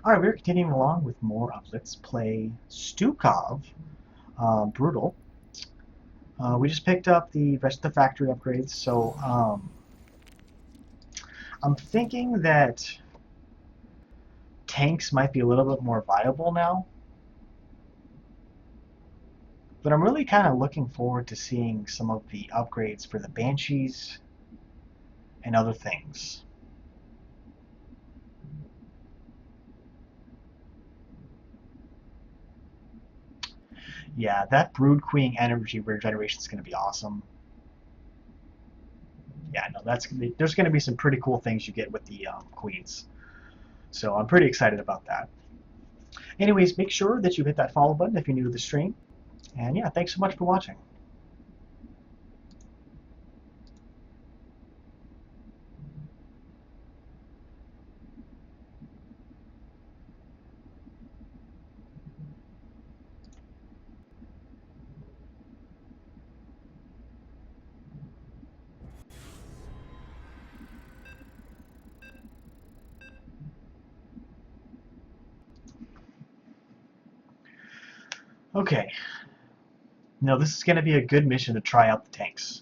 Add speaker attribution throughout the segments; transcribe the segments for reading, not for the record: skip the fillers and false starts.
Speaker 1: Alright, we're continuing along with more of Let's Play Stukov, Brutal. We just picked up the rest of the factory upgrades, so I'm thinking that tanks might be a little bit more viable now. But I'm really kind of looking forward to seeing some of the upgrades for the Banshees and other things. Yeah, that Brood Queen energy regeneration is going to be awesome. Yeah, no, there's going to be some pretty cool things you get with the queens. So I'm pretty excited about that. Anyways, make sure that you hit that follow button if you're new to the stream. And yeah, thanks so much for watching. Okay. Now this is going to be a good mission to try out the tanks.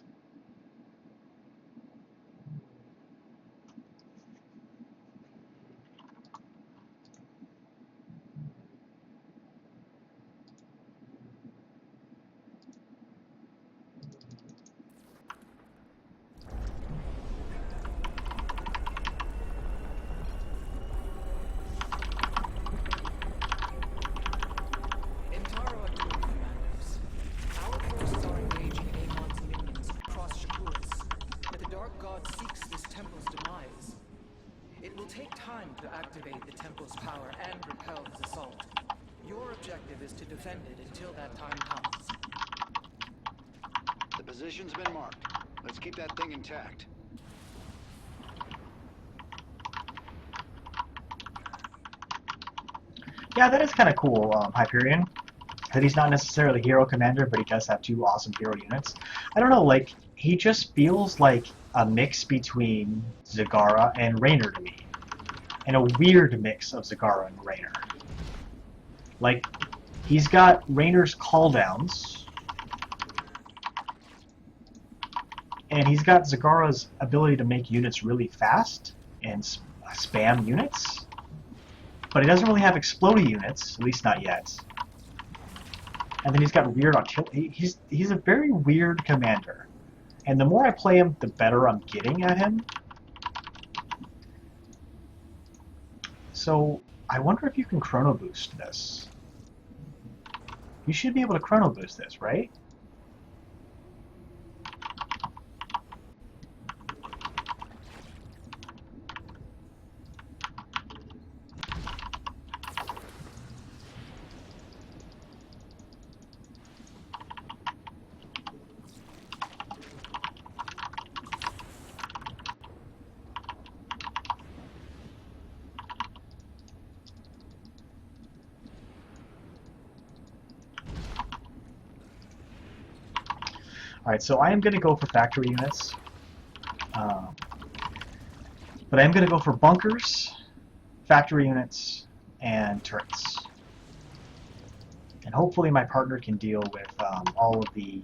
Speaker 2: To activate the temple's power and repel his assault. Your objective is to defend it until that time comes.
Speaker 3: The position's been marked. Let's keep that thing intact.
Speaker 1: Yeah, that is kind of cool, Hyperion. That he's not necessarily a hero commander, but he does have two awesome hero units. I don't know, like, he just feels like a mix between Zagara and Raynor to me. And a weird mix of Zagara and Raynor. Like, he's got Raynor's cooldowns, and he's got Zagara's ability to make units really fast and spam units, but he doesn't really have explodey units, at least not yet. And then he's got weird artillery. He's a very weird commander, and the more I play him, the better I'm getting at him. So, I wonder if you can chrono boost this. You should be able to chrono boost this, right? Alright, so I am going to go for factory units. But I am going to go for bunkers, factory units, and turrets. And hopefully my partner can deal with all of the...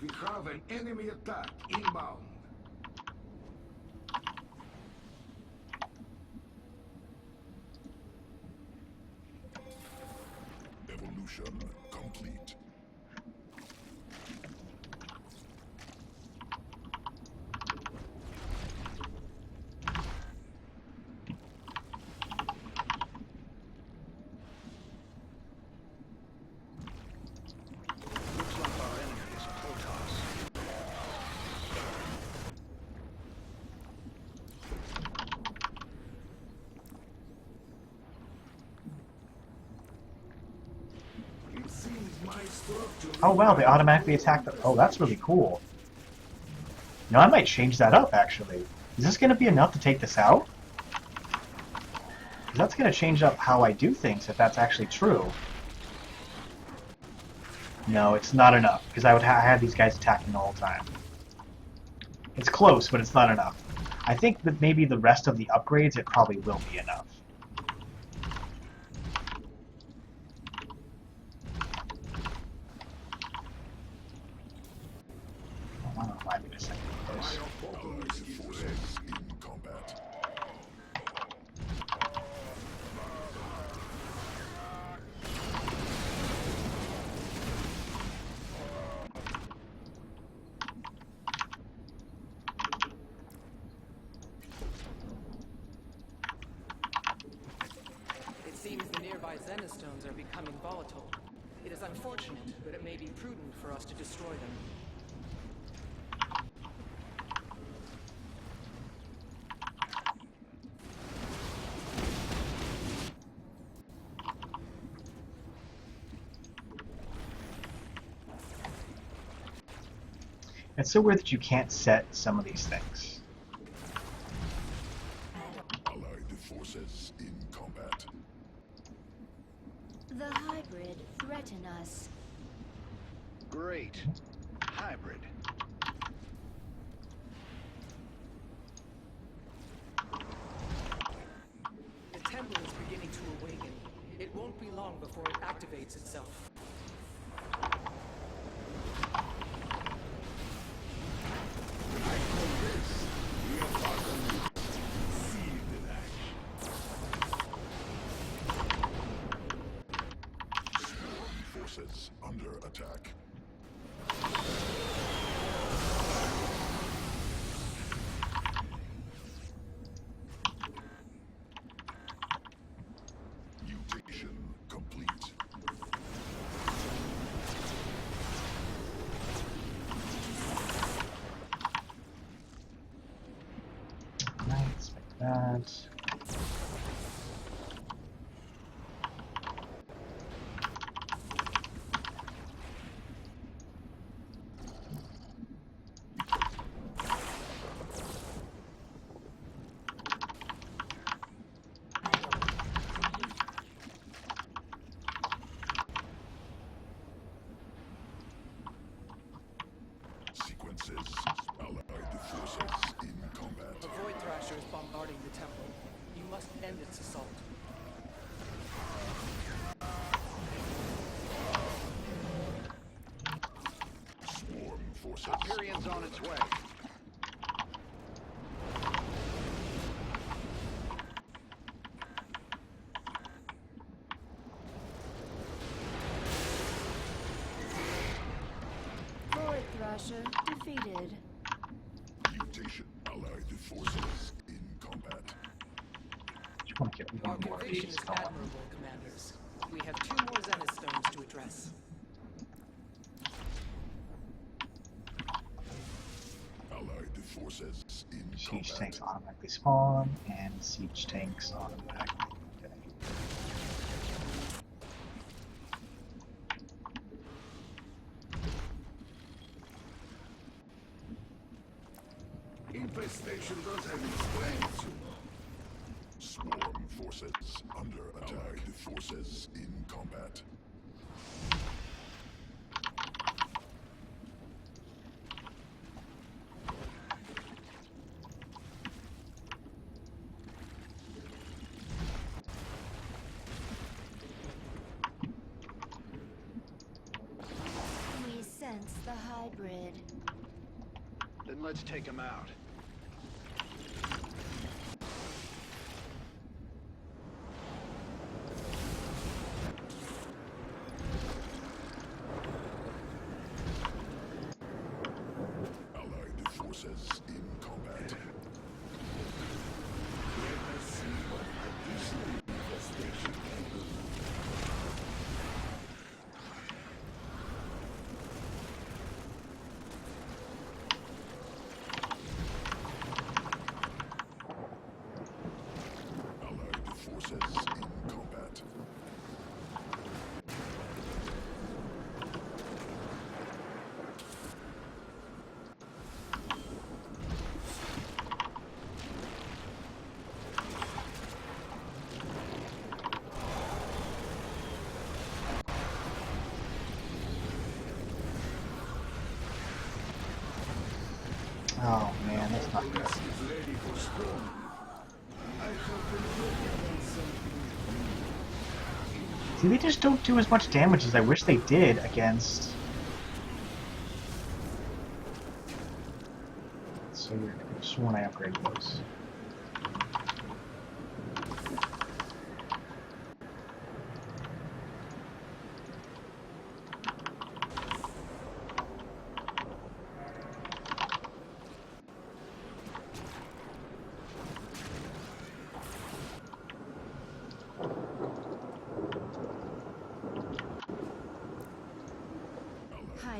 Speaker 4: We have an enemy attack inbound.
Speaker 5: Evolution complete.
Speaker 3: Looks like our enemy is Protoss.
Speaker 4: It seems my structure.
Speaker 1: Oh wow, they automatically attack the... Oh, that's really cool. No, I might change that up, actually. Is this going to be enough to take this out? 'Cause that's going to change up how I do things, if that's actually true. No, it's not enough, because I would have these guys attacking the whole time. It's close, but it's not enough. I think that maybe the rest of the upgrades, it probably will be enough.
Speaker 2: nearby Zenistones are becoming volatile. It is unfortunate, but it may be prudent for us to destroy them.
Speaker 1: It's so weird that you can't set some of these things.
Speaker 5: Allied forces in combat.
Speaker 6: The hybrid threaten us.
Speaker 3: Great. Hybrid.
Speaker 2: The temple is beginning to awaken. It won't be long before it activates itself.
Speaker 5: Forces under attack. Mutation complete.
Speaker 1: Right, expect that.
Speaker 5: Sequences. Allied forces in combat.
Speaker 2: A Void Thrasher is bombarding the temple. You must end its assault.
Speaker 5: Swarm forces.
Speaker 3: Hyperion's on its way.
Speaker 6: Void Thrasher defeated.
Speaker 5: Mutation. Allied forces in combat.
Speaker 1: Just want to get
Speaker 2: Our
Speaker 1: one more of
Speaker 2: conviction
Speaker 1: these
Speaker 2: is
Speaker 1: going.
Speaker 2: admirable, Commanders. We have 2 more Zenistones to address.
Speaker 5: Allied forces in
Speaker 1: Siege
Speaker 5: combat.
Speaker 1: tanks automatically spawn, and siege tanks automatically. Okay.
Speaker 4: Infestation does have its strengths, you know.
Speaker 5: Swarm forces under attack. Allied forces in combat.
Speaker 6: We sense the hybrid.
Speaker 3: Then let's take him out.
Speaker 5: Allied forces in combat.
Speaker 4: Let us see what additional infestation can do.
Speaker 5: Allied forces in combat.
Speaker 1: Oh man, that's not good.
Speaker 4: Is ready for storm. I have been working on something
Speaker 1: See, they just don't do as much damage as I wish they did against. So weird. I could have sworn I upgraded those.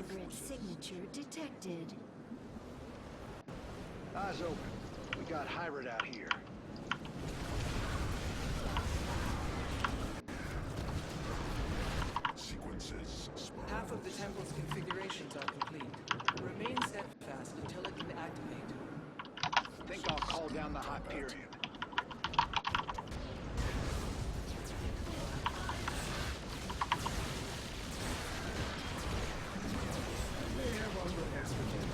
Speaker 6: Hybrid signature detected.
Speaker 3: Eyes open. We got hybrid out here.
Speaker 5: Sequences spawn.
Speaker 2: Half of the temple's configurations are complete. Remain steadfast until it can activate.
Speaker 3: Think I'll call down the Hyperion.
Speaker 4: They have underestimated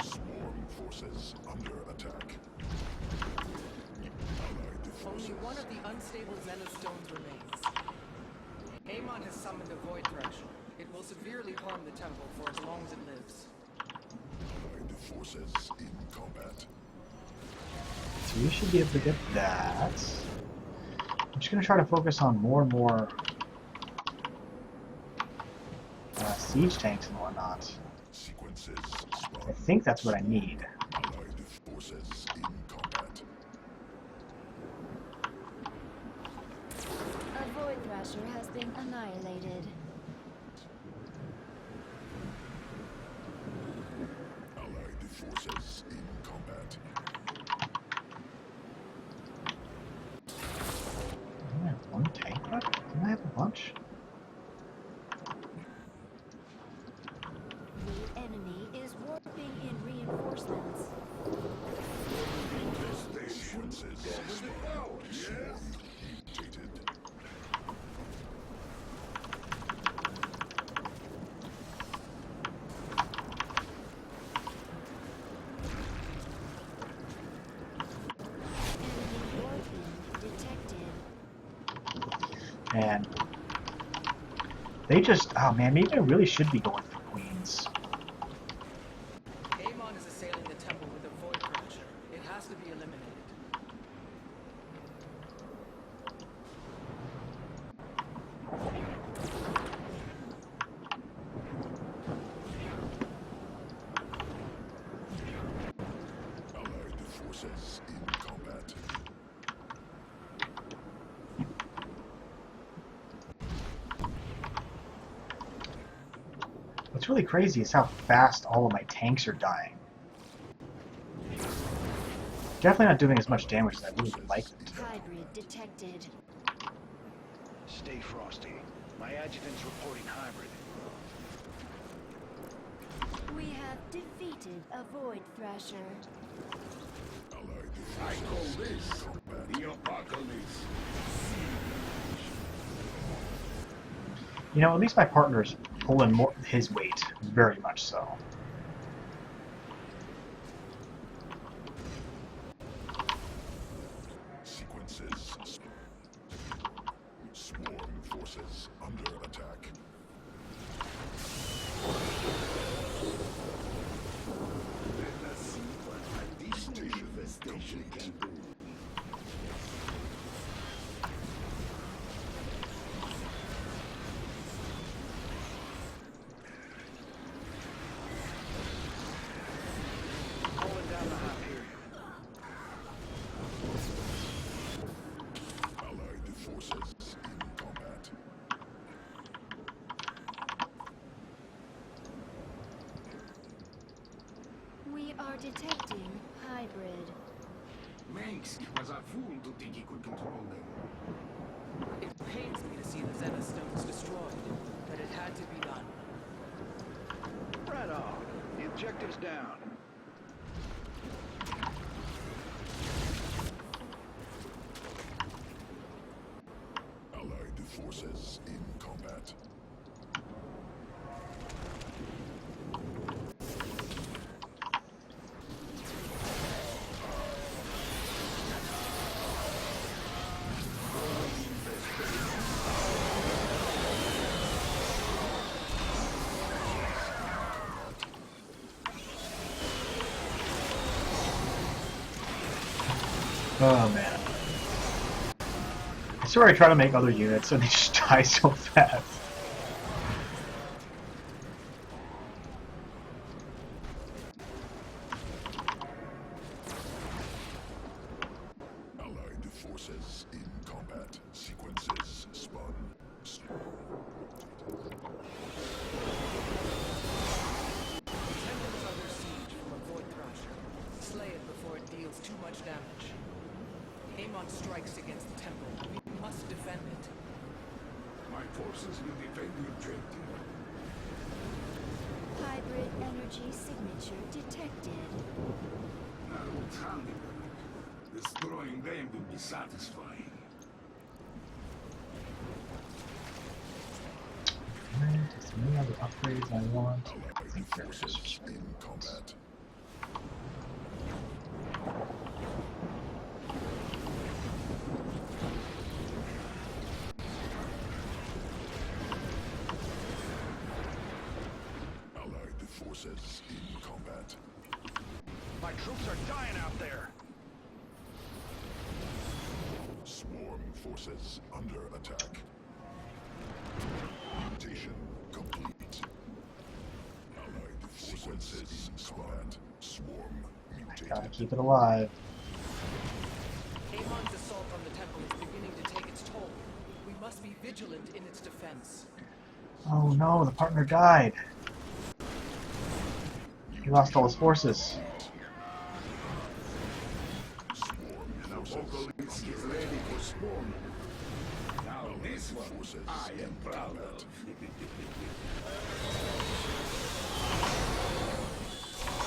Speaker 5: Swarm forces under attack. Allied
Speaker 2: Only
Speaker 5: forces.
Speaker 2: one of the unstable Zenith stones remains. Amon has summoned a void thresher. It will severely harm the temple for as long as it lives.
Speaker 5: Allied forces in combat.
Speaker 1: So we should be able to get that. I'm just going to try to focus on more and more siege tanks and whatnot.
Speaker 5: Sequences
Speaker 1: I
Speaker 5: spawn.
Speaker 1: think that's what I need.
Speaker 5: Allied forces in combat.
Speaker 6: A void thrasher has been annihilated.
Speaker 5: Allied forces in combat.
Speaker 1: Didn't I have one tank left? Didn't I have a bunch?
Speaker 6: The enemy is warping in reinforcements.
Speaker 5: Sequences spawn. Swarm mutated.
Speaker 6: Enemy warping detected.
Speaker 1: And they just, oh man, maybe I really should be going for queens.
Speaker 2: Amon is assailing the temple with a void thresher. It has to be eliminated.
Speaker 5: Allied forces in combat.
Speaker 1: What's really crazy is how fast all of my tanks are dying. Definitely not doing as much damage as I really would like them to.
Speaker 6: Hybrid detected.
Speaker 3: Stay frosty. My adjutant's reporting hybrid.
Speaker 6: We have defeated a void thrasher.
Speaker 5: Allied
Speaker 4: I call
Speaker 5: forces
Speaker 4: this
Speaker 5: in combat.
Speaker 4: the apocalypse.
Speaker 1: You know, at least my partner's pulling more his weight, very much so.
Speaker 5: Sequences. Swarm forces under attack.
Speaker 4: Let us see what this manifestation can do.
Speaker 3: Calling down the Hyperion.
Speaker 5: Allied forces in combat.
Speaker 6: We are detecting hybrid.
Speaker 4: Manx was a fool to think he could control them.
Speaker 2: It pains me to see the Zenith stones destroyed, but it had to be done.
Speaker 3: Right on. The objective's down.
Speaker 5: Allied forces in combat.
Speaker 1: Oh man. I swear I try to make other units and they just die so fast.
Speaker 5: Allied forces in combat. Sequences spawn.
Speaker 2: damage. Amon strikes against the temple. We must defend it.
Speaker 4: My forces will defend the objective.
Speaker 6: Hybrid energy signature detected.
Speaker 4: Now, tell me, destroying them will be satisfying.
Speaker 1: Alright, is there any other upgrades I want? I
Speaker 5: Allied
Speaker 1: think there is.
Speaker 5: forces in combat. Allied forces in combat.
Speaker 3: My troops are dying out there.
Speaker 5: Swarm forces under attack. Mutation complete. Allied sequences in combat. Swarm mutated.
Speaker 1: Gotta keep it alive.
Speaker 2: Amon's assault on the temple is beginning to take its toll. We must be vigilant in its defense.
Speaker 1: Oh no, the partner died. He lost all his forces.
Speaker 4: Now, Vocalist is ready for spawn. Now, this one I am proud of.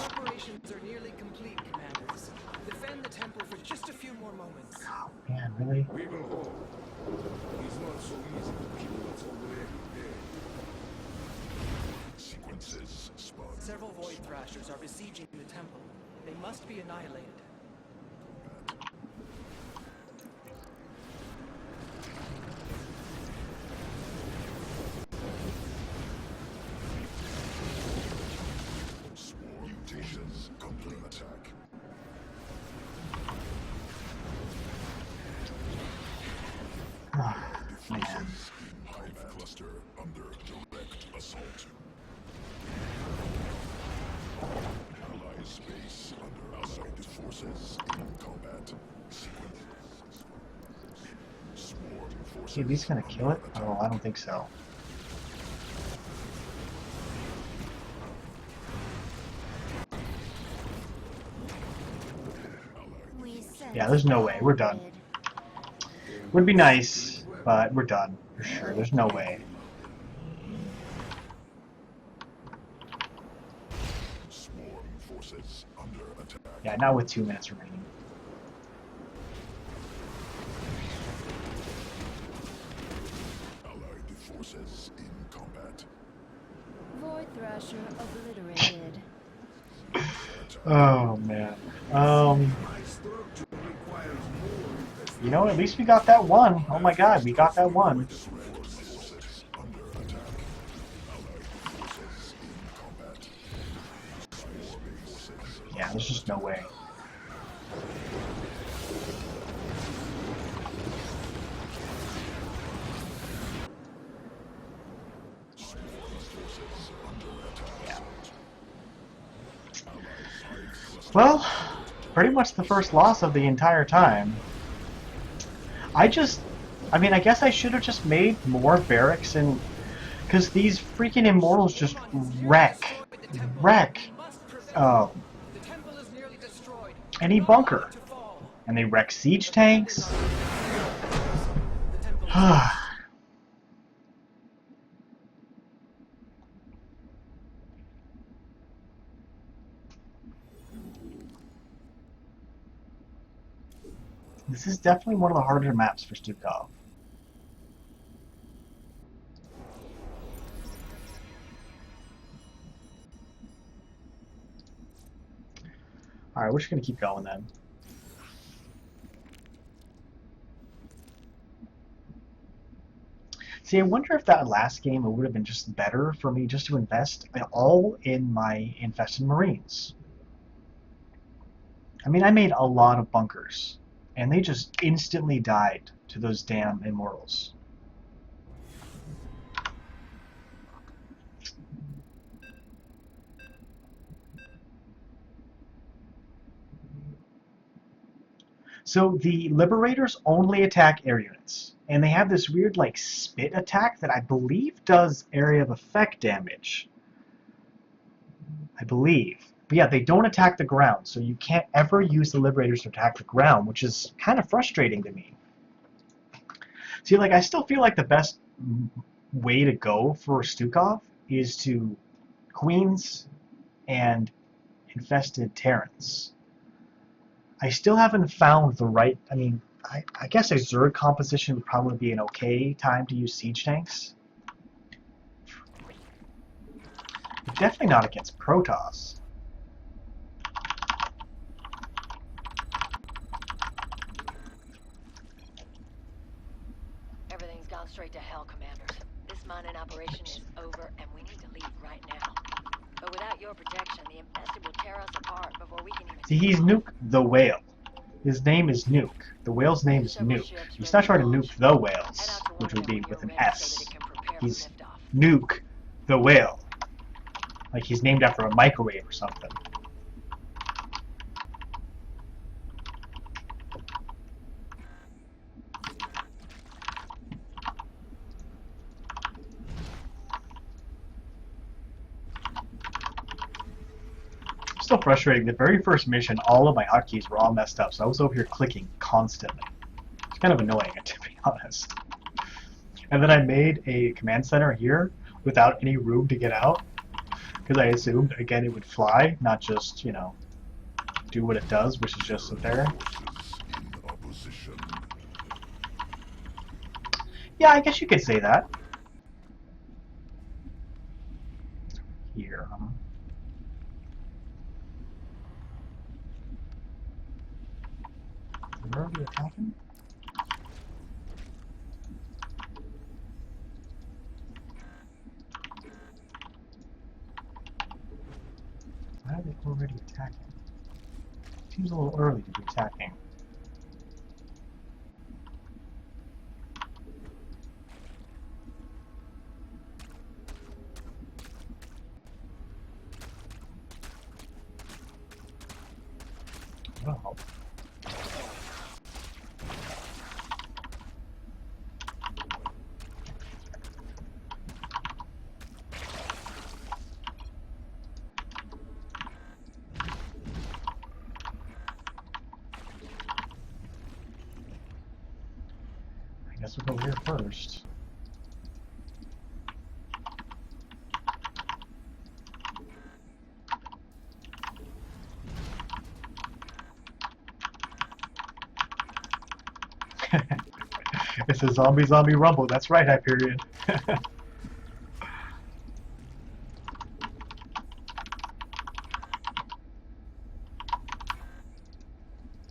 Speaker 2: Preparations are nearly complete, commanders. Defend the temple for just a few more moments.
Speaker 1: Oh man, really?
Speaker 4: We will hold. It's not so easy to kill what's already there.
Speaker 5: Sequences spawn.
Speaker 2: Several Void Thrashers are besieging the temple. They must be annihilated.
Speaker 5: Swarm mutations complete attack.
Speaker 1: Man.
Speaker 5: Hive cluster under direct assault. Allies base under assault. Forces in combat. Sequences. Swarm forces.
Speaker 1: Okay, these gonna kill it? Oh, I don't think so.
Speaker 6: We sense
Speaker 1: Yeah, there's no way. We're done.
Speaker 6: hybrid.
Speaker 1: Would be nice, but we're done for sure. There's no way.
Speaker 5: Swarm forces under attack.
Speaker 1: Yeah, not with 2 minutes remaining.
Speaker 5: Allied forces in combat.
Speaker 6: Void Thrasher obliterated.
Speaker 1: Oh man.
Speaker 4: My structure requires more investment.
Speaker 1: You know, at least we got that one. Oh my god, we got that one.
Speaker 5: Forces under attack. Allied forces in combat. Swarm forces.
Speaker 1: Yeah, there's just no way. Yeah. Well, pretty much the first loss of the entire time. I mean, I guess I should have just made more barracks and... Because these freaking immortals just wreck. Oh,
Speaker 2: The temple is nearly destroyed.
Speaker 1: any bunker.
Speaker 2: To fall.
Speaker 1: And they wreck siege tanks.
Speaker 2: The temple is
Speaker 1: This is definitely one of the harder maps for Stukov. Alright, we're just going to keep going then. See, I wonder if that last game it would have been just better for me just to invest all in my infested Marines. I mean, I made a lot of bunkers, and they just instantly died to those damn immortals. So the Liberators only attack air units, and they have this weird like spit attack that I believe does area of effect damage. I believe. But yeah, they don't attack the ground, so you can't ever use the Liberators to attack the ground, which is kind of frustrating to me. See, like, I still feel like the best way to go for Stukov is to Queens and Infested Terrans. I still haven't found the right... I mean, I guess a Zerg composition would probably be an okay time to use siege tanks. But definitely not against Protoss.
Speaker 7: Everything's gone straight to hell, Commanders. This mining operation is over, and we need to leave right now. But without your protection, the infested will tear us apart before we can even...
Speaker 1: See, he's Nuke the Whale. His name is Nuke. The whale's name is Nuke. He's not trying to nuke the whales, which would be with an S. He's Nuke the Whale. Like he's named after a microwave or something. Still frustrating. The very first mission, all of my hotkeys were all messed up, so I was over here clicking constantly. It's kind of annoying, to be honest. And then I made a command center here without any room to get out, because I assumed, again, it would fly, not just, you know, do what it does, which is just sit there. Yeah, I guess you could say that. Here, huh? Where are we attacking? Why are they already attacking? Seems a little early to be attacking. Well. I guess we'll go here first. It's a zombie rumble. That's right, Hyperion.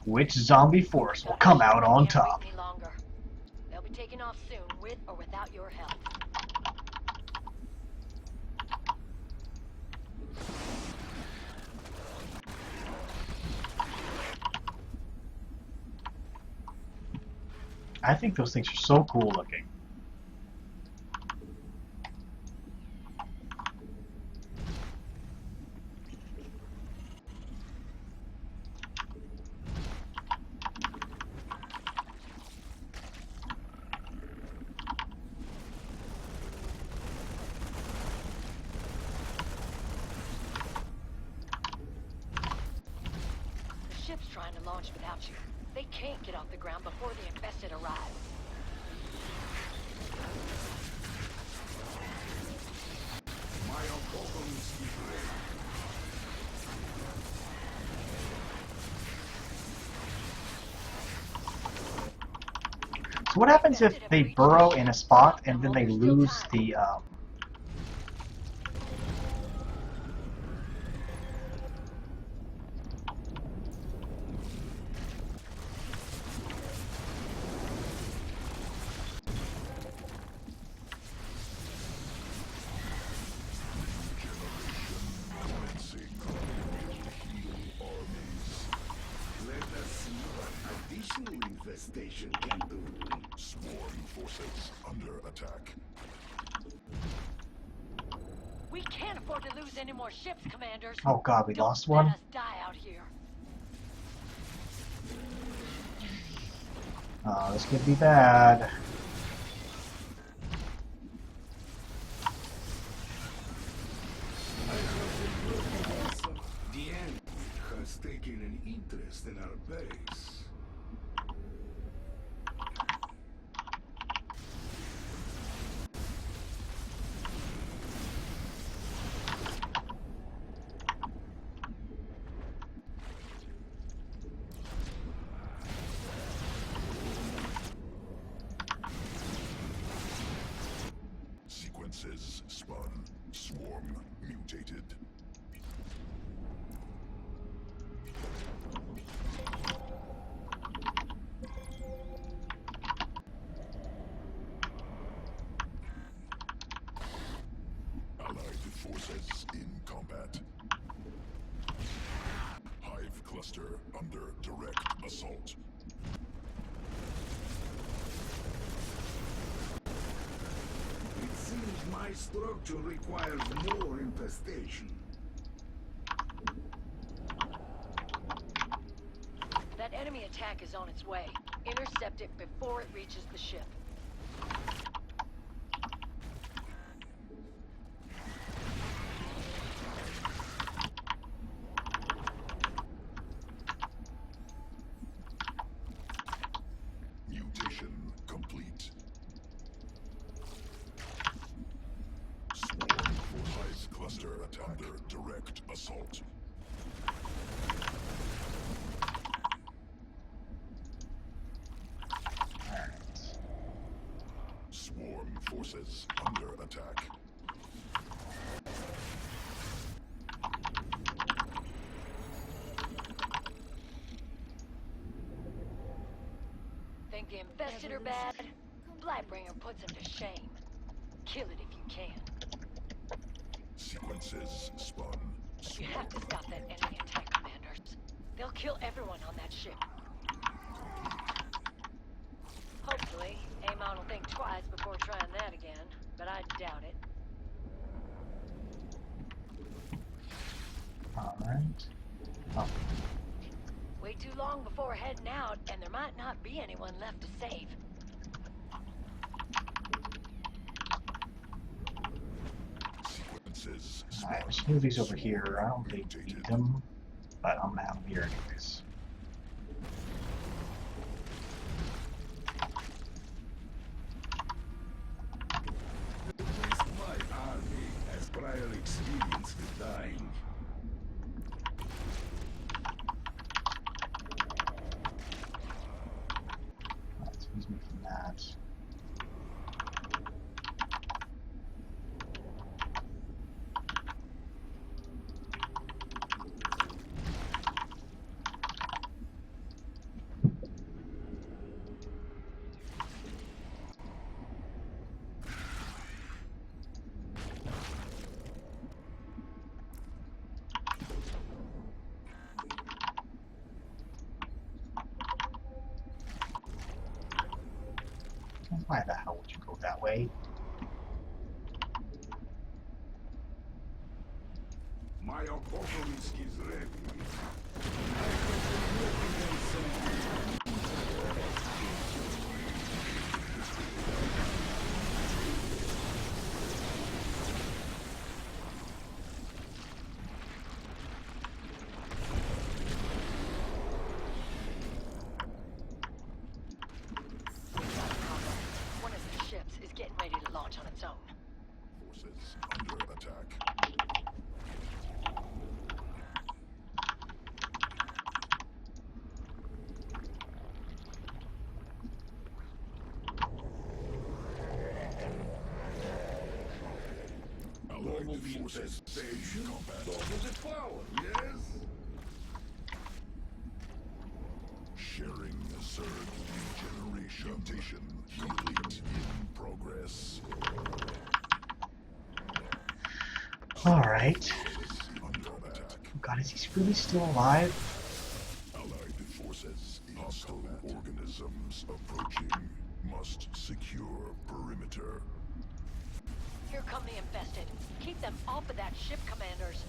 Speaker 1: Which zombie force will come out on top?
Speaker 7: They'll be taking off soon, with or without your help.
Speaker 1: I think those things are so cool looking.
Speaker 7: The ship's trying to launch without you. They can't get off the ground before the infested arrive.
Speaker 1: So what happens if they burrow in a spot and then they lose the
Speaker 4: Infestation can do.
Speaker 5: Swarm forces under attack.
Speaker 7: We can't afford to lose any more ships, Commanders.
Speaker 1: Oh god, we
Speaker 7: Don't
Speaker 1: lost
Speaker 7: let
Speaker 1: one?
Speaker 7: us die out here.
Speaker 1: Oh, this could be bad.
Speaker 4: The this.
Speaker 5: Sequences spun. Swarm mutated. Allied forces in combat. Hive cluster under direct assault.
Speaker 4: It seems my structure requires more infestation.
Speaker 7: That enemy attack is on its way. Intercept it before it reaches the ship.
Speaker 5: Mutation complete. Swarm for Hive cluster under direct assault. Swarm forces under attack.
Speaker 7: Think the infested are bad? Blightbringer puts them to shame. Kill it if you can.
Speaker 5: Sequences spun.
Speaker 7: You have to stop that enemy attack, commanders. They'll kill everyone on that ship. Hopefully, Amon will think twice before trying that again, but I doubt it.
Speaker 1: Alright. Oh,
Speaker 7: Wait too long before heading out, and there might not be anyone left to save.
Speaker 5: Sequences spun.
Speaker 1: alright, let's move these over here. I don't really need them, but I'm gonna have them here anyways.
Speaker 4: At least my army has prior experience with dying.
Speaker 1: That excuse me from that. Why the hell would you go that way?
Speaker 4: My apocalypse is ready.
Speaker 7: One of the ships is getting ready to launch on its own.
Speaker 5: Forces under attack.
Speaker 4: Global
Speaker 5: Allied forces in
Speaker 4: infestation
Speaker 5: combat.
Speaker 4: doubles its power, yes?
Speaker 5: Sharing surge regeneration. Mutation complete in progress.
Speaker 1: Alright.
Speaker 5: Under attack.
Speaker 1: Oh god, is he really still alive?
Speaker 5: Allied forces in hostile organisms approaching. Must secure perimeter.
Speaker 7: Here come the infested. Keep them off of that ship, commanders.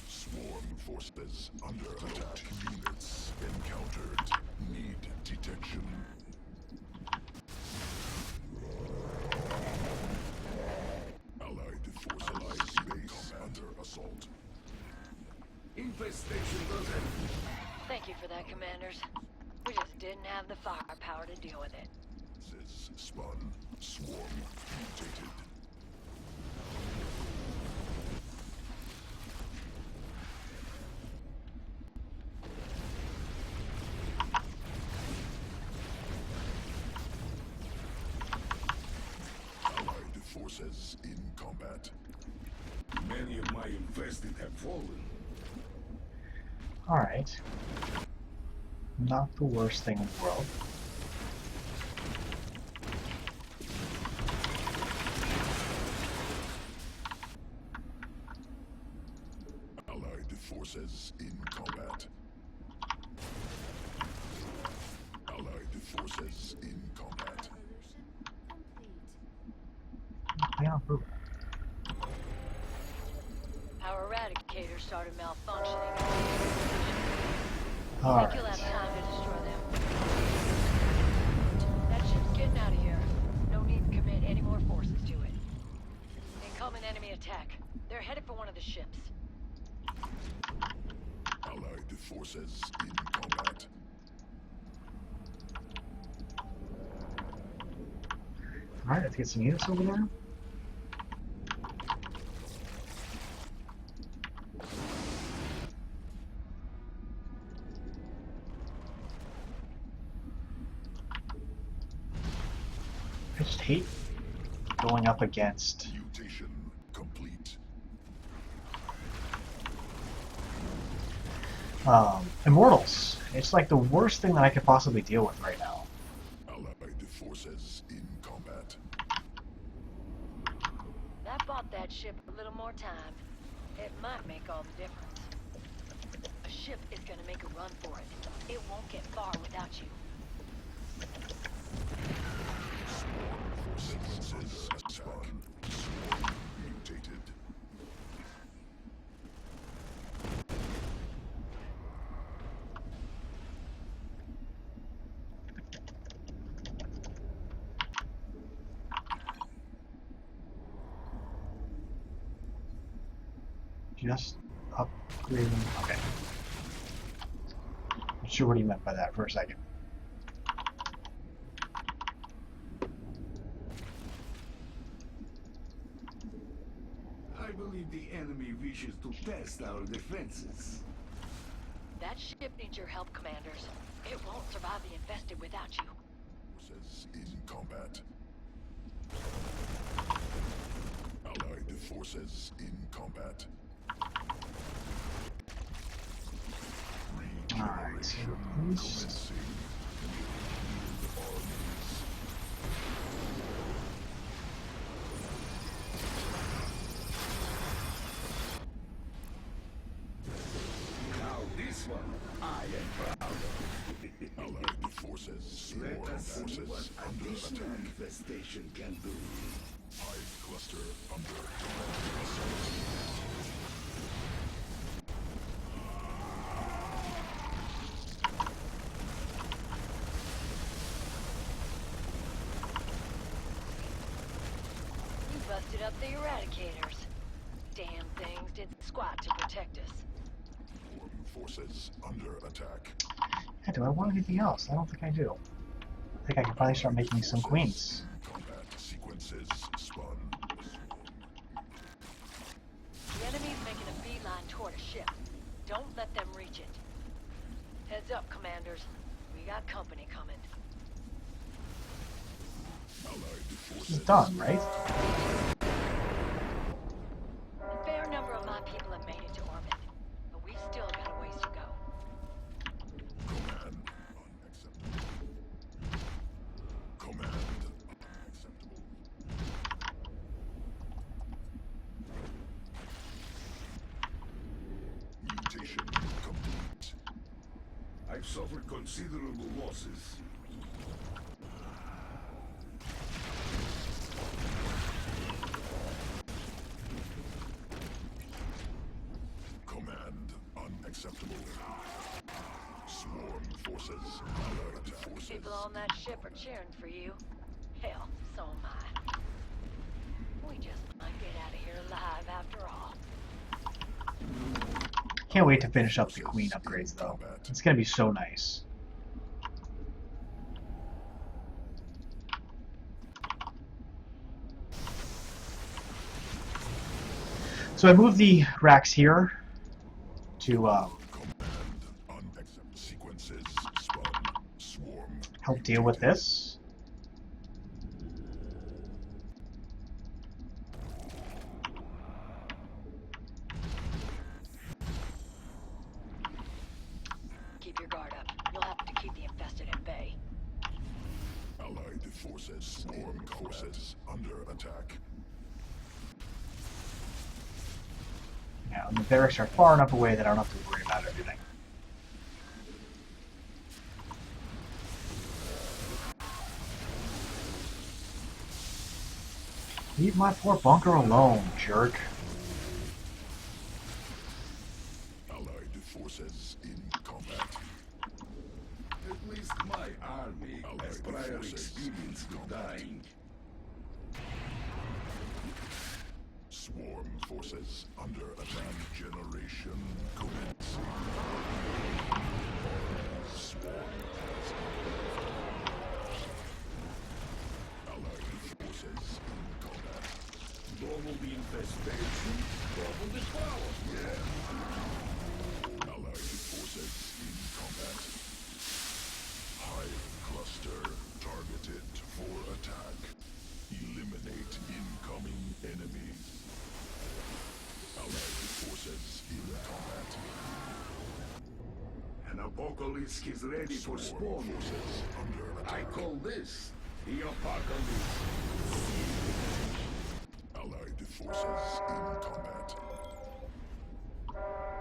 Speaker 5: Swarm forces under attack. Units encountered. Need detection. Allied forces base under assault.
Speaker 4: Infestation doesn't.
Speaker 7: Thank you for that, Commanders. We just didn't have the firepower to deal with it.
Speaker 5: Says spawn. Swarm. Mutated. Allied forces in combat.
Speaker 4: Many of my infested have fallen.
Speaker 1: Alright. Not the worst thing in the world.
Speaker 5: Allied forces in combat. Allied forces in combat.
Speaker 1: Plan approval.
Speaker 7: Our eradicator started malfunctioning. I think you'll
Speaker 1: Alright.
Speaker 7: have time to destroy them. That ship's getting out of here. No need to commit any more forces to it. Incoming enemy attack. They're headed for one of the ships.
Speaker 5: Allied forces in combat.
Speaker 1: Alright, let's get some units over there. I just hate going up against
Speaker 5: Mutation complete.
Speaker 1: Immortals. It's like the worst thing that I could possibly deal with right now.
Speaker 5: Allied forces in combat.
Speaker 7: That bought that ship a little more time. It might make all the difference. A ship is gonna make a run for it. It won't get far without you.
Speaker 5: Forces spawn. Swarm mutated.
Speaker 1: Just upgrading. Okay. Not sure what he meant by that for a second.
Speaker 4: I believe the enemy wishes to test our defenses.
Speaker 7: That ship needs your help, Commanders. It won't survive the infested without you.
Speaker 5: Forces in combat. Allied forces in combat.
Speaker 1: Alright, so
Speaker 5: Regeneration
Speaker 1: at least
Speaker 5: commencing.
Speaker 4: Now this one, I am proud of.
Speaker 5: Allied forces.
Speaker 4: Let
Speaker 5: Swarm
Speaker 4: us see what
Speaker 5: forces under
Speaker 4: additional
Speaker 5: attack.
Speaker 4: infestation can do.
Speaker 5: Hive cluster under direct assault.
Speaker 7: You busted up the eradicators. Damn things did squat to protect us.
Speaker 5: Swarm forces under attack.
Speaker 1: yeah, do I want anything else? I don't think I do. I think I can finally start making some queens.
Speaker 5: Combat sequences spawn.
Speaker 7: The enemy's making a beeline toward a ship. Don't let them reach it. Heads up, Commanders. We got company coming.
Speaker 5: Allied
Speaker 1: This is
Speaker 5: forces.
Speaker 1: done, right?
Speaker 7: A fair number of my people have made it to orbit, but we still got a ways to go.
Speaker 5: Command unacceptable. Command unacceptable. Mutation complete.
Speaker 4: I've suffered considerable losses.
Speaker 5: Command unacceptable. Swarm forces. Allied forces.
Speaker 7: People on that ship are cheering for you. Hell, so am I. We just might get out of here alive after all.
Speaker 1: Can't wait to finish up the Queen upgrades, though. It's going to be so nice. So I moved the racks here to
Speaker 5: Sequences spun. Swarm.
Speaker 1: help deal with this.
Speaker 7: Keep your guard up. You'll have to keep the infested at bay.
Speaker 5: Allied forces. Swarm forces under attack.
Speaker 1: Now, the barracks are far enough away that I don't have to worry about everything. Leave my poor bunker alone, jerk.
Speaker 5: Allied forces in combat.
Speaker 4: At least my army has prior experience with dying.
Speaker 5: Swarm forces under attack. Generation commencing. Swarm has Allied forces in combat.
Speaker 4: Double the infestation, double the power.
Speaker 5: Yeah. Allied forces in combat. Hive cluster targeted for attack. Eliminate incoming enemies. Allied forces in combat.
Speaker 4: An apocalypse is ready for spawn.
Speaker 5: Forces under
Speaker 4: I
Speaker 5: attack.
Speaker 4: call this the apocalypse.
Speaker 5: Allied forces in combat.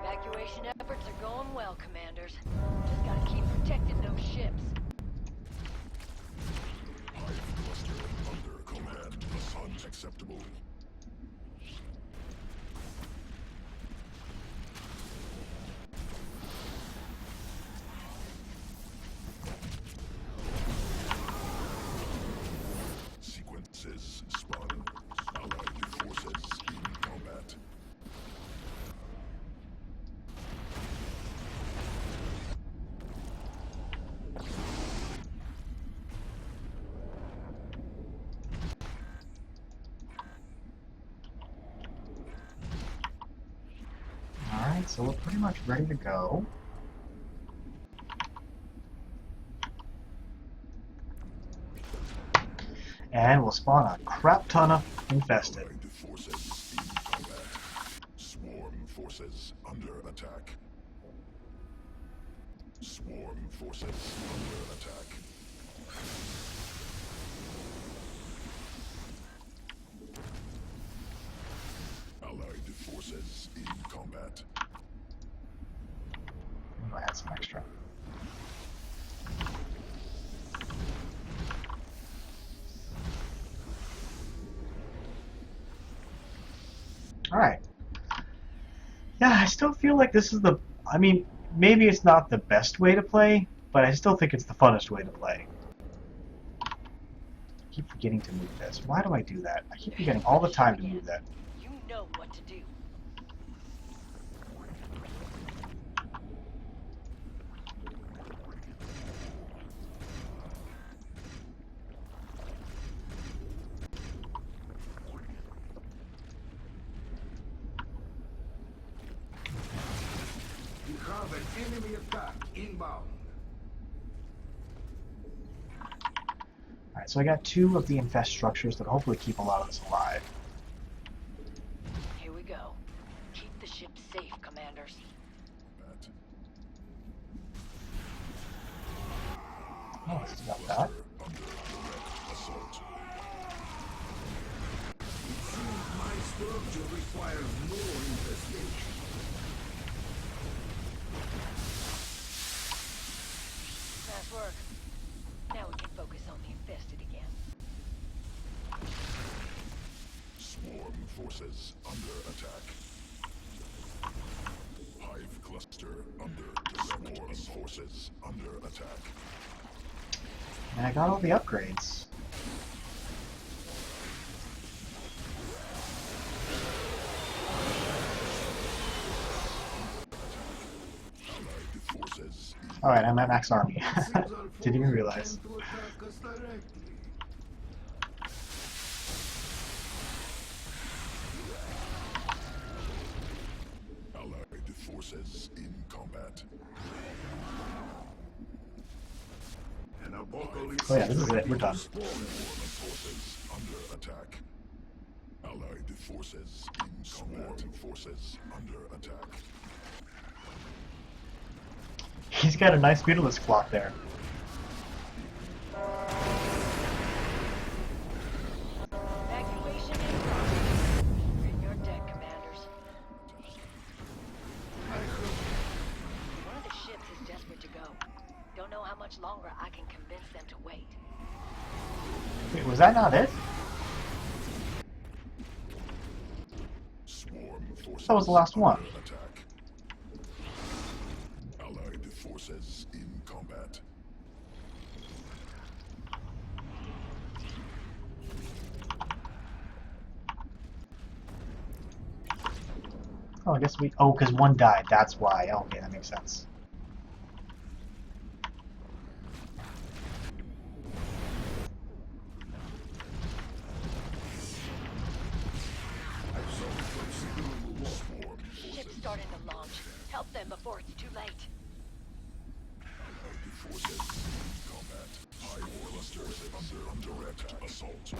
Speaker 7: Evacuation efforts are going well, commanders. Just gotta keep protecting those ships.
Speaker 5: Hive cluster under command. Unacceptable. Sequences spun. Allied forces in combat.
Speaker 1: Alright, so we're pretty much ready to go. And we'll spawn a crap ton of infested.
Speaker 5: Allied forces in combat. Swarm forces under attack. Swarm forces under attack. Allied forces in combat.
Speaker 1: I had some extra. Alright. Yeah, I still feel like this is the... I mean, maybe it's not the best way to play, but I still think it's the funnest way to play. I keep forgetting to move this. Why do I do that? I keep forgetting all the time to move that.
Speaker 7: You know what to do.
Speaker 4: You have an enemy attack inbound.
Speaker 1: Alright, so I got 2 of the infest structures that hopefully keep a lot of us alive.
Speaker 7: Here we go. Keep the ship safe, commanders.
Speaker 5: Combat.
Speaker 1: Oh, it's about that.
Speaker 5: Under direct assault.
Speaker 4: It seems my structure requires more infestation.
Speaker 7: Nice work. Now we can focus on the infested again.
Speaker 5: Swarm forces under attack. Hive cluster under direct forces under attack.
Speaker 1: And I got all the upgrades. Alright, I'm at max army.
Speaker 4: It seems our
Speaker 1: Didn't even
Speaker 4: foes
Speaker 1: realize.
Speaker 4: intend to attack us directly.
Speaker 5: Allied forces in combat.
Speaker 4: An apocalypse
Speaker 1: Oh yeah, this is it.
Speaker 4: ready
Speaker 1: We're
Speaker 4: to
Speaker 1: done.
Speaker 4: spawn.
Speaker 5: Forces under attack. Allied forces in combat. Forces under attack.
Speaker 1: He's got a nice Beetlejuice clock there.
Speaker 7: Evacuation in progress. You're in your deck, commanders. One of the ships is desperate to go. Don't know how much longer I can convince them to wait.
Speaker 1: Wait, was that not it?
Speaker 5: Swarm forces
Speaker 1: That was the last one.
Speaker 5: under attack. Allied forces in combat.
Speaker 1: Oh, I guess we... Oh, because one died. That's why. Okay, that makes sense.
Speaker 7: Ship's starting to launch. Help them before it's too late.
Speaker 5: Allied forces in combat. High clusters under direct assault.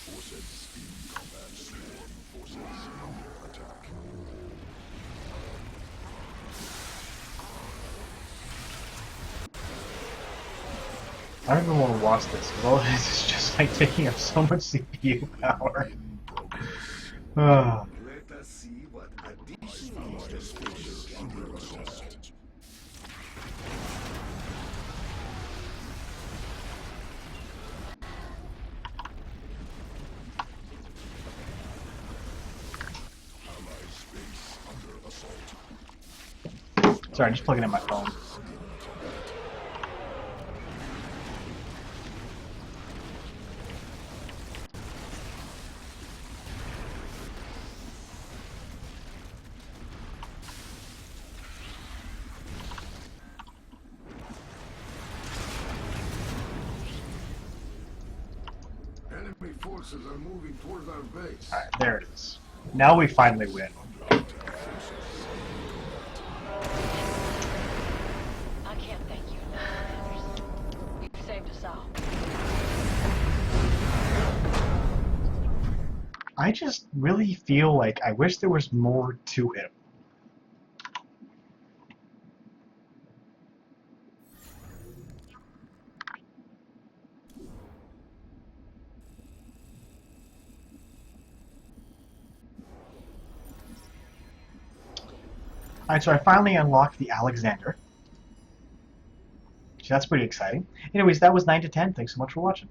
Speaker 5: Forces in combat. Swarm forces under attack.
Speaker 1: I don't even want to watch this, because all this is just like taking up so much CPU power.
Speaker 5: In progress.
Speaker 1: Ah.
Speaker 4: Let us see what additional
Speaker 5: Forces under assault. Allied space under assault.
Speaker 1: Sorry, I'm just plugging in my phone.
Speaker 4: enemy forces are moving towards our base.
Speaker 1: Alright, there it is. Now we finally win.
Speaker 7: I can't thank you enough, commanders. You've saved us all.
Speaker 1: I just really feel like I wish there was more to him. Alright, so I finally unlocked the Alexander. So that's pretty exciting. Anyways, that was 9 to 10. Thanks so much for watching.